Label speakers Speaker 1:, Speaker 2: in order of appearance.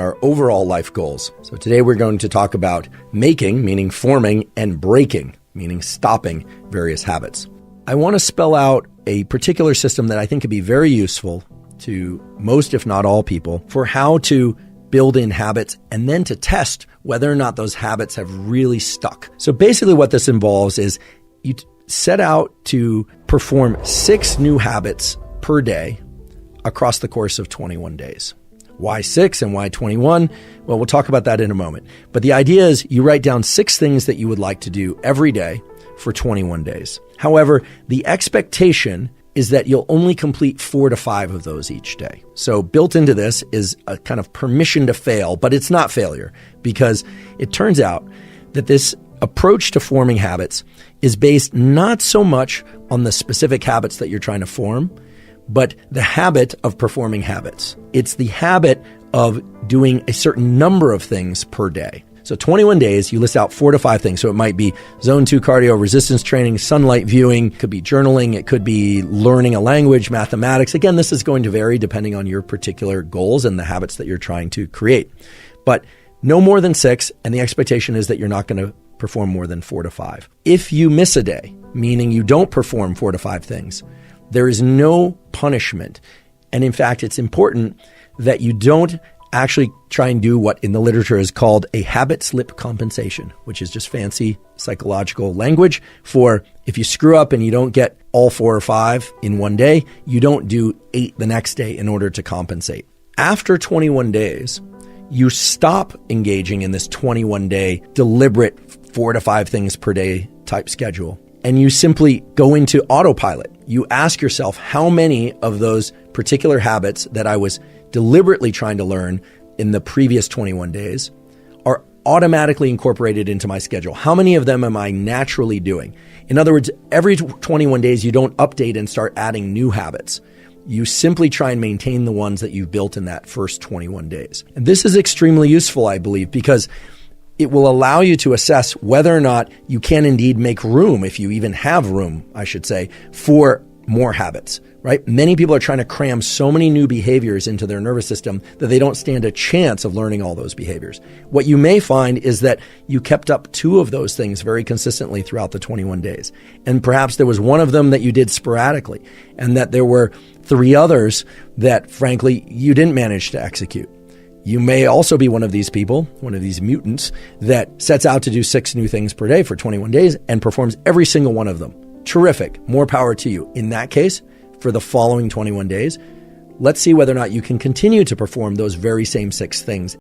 Speaker 1: our overall life goals. So today we're going to talk about making, meaning forming, and breaking, meaning stopping various habits. I want to spell out a particular system that I think could be very useful to most, if not all people, for how to build in habits and then to test whether or not those habits have really stuck. So basically what this involves is you set out to perform 6 new habits per day across the course of 21 days. Why 6 and why 21? Well, we'll talk about that in a moment. But the idea is you write down 6 things that you would like to do every day for 21 days. However, the expectation is that you'll only complete 4 to 5 of those each day. So built into this is a kind of permission to fail, but it's not failure, because it turns out that this approach to forming habits is based not so much on the specific habits that you're trying to form, but the habit of performing habits. It's the habit of doing a certain number of things per day. So 21 days, you list out 4 to 5 things. So it might be zone 2 cardio, resistance training, sunlight viewing, could be journaling, it could be learning a language, mathematics. Again, this is going to vary depending on your particular goals and the habits that you're trying to create. But no more than 6, and the expectation is that you're not going to perform more than 4 to 5. If you miss a day, meaning you don't perform 4 to 5 things, there is no punishment. And in fact, it's important that you don't actually try and do what in the literature is called a habit slip compensation, which is just fancy psychological language for if you screw up and you don't get all 4 or 5 in one day, you don't do 8 the next day in order to compensate. After 21 days, you stop engaging in this 21-day deliberate 4 to 5 things per day type schedule. And you simply go into autopilot. You ask yourself, how many of those particular habits that I was deliberately trying to learn in the previous 21 days are automatically incorporated into my schedule? How many of them am I naturally doing? In other words, every 21 days, you don't update and start adding new habits. You simply try and maintain the ones that you've built in that first 21 days. And this is extremely useful, I believe, because it will allow you to assess whether or not you can indeed make room, if you even have room, I should say, for more habits, right? Many people are trying to cram so many new behaviors into their nervous system that they don't stand a chance of learning all those behaviors. What you may find is that you kept up 2 of those things very consistently throughout the 21 days. And perhaps there was one of them that you did sporadically, and that there were 3 others that, frankly, you didn't manage to execute. You may also be one of these people, one of these mutants, that sets out to do 6 new things per day for 21 days and performs every single one of them. Terrific. More power to you. In that case, for the following 21 days, let's see whether or not you can continue to perform those very same 6 things.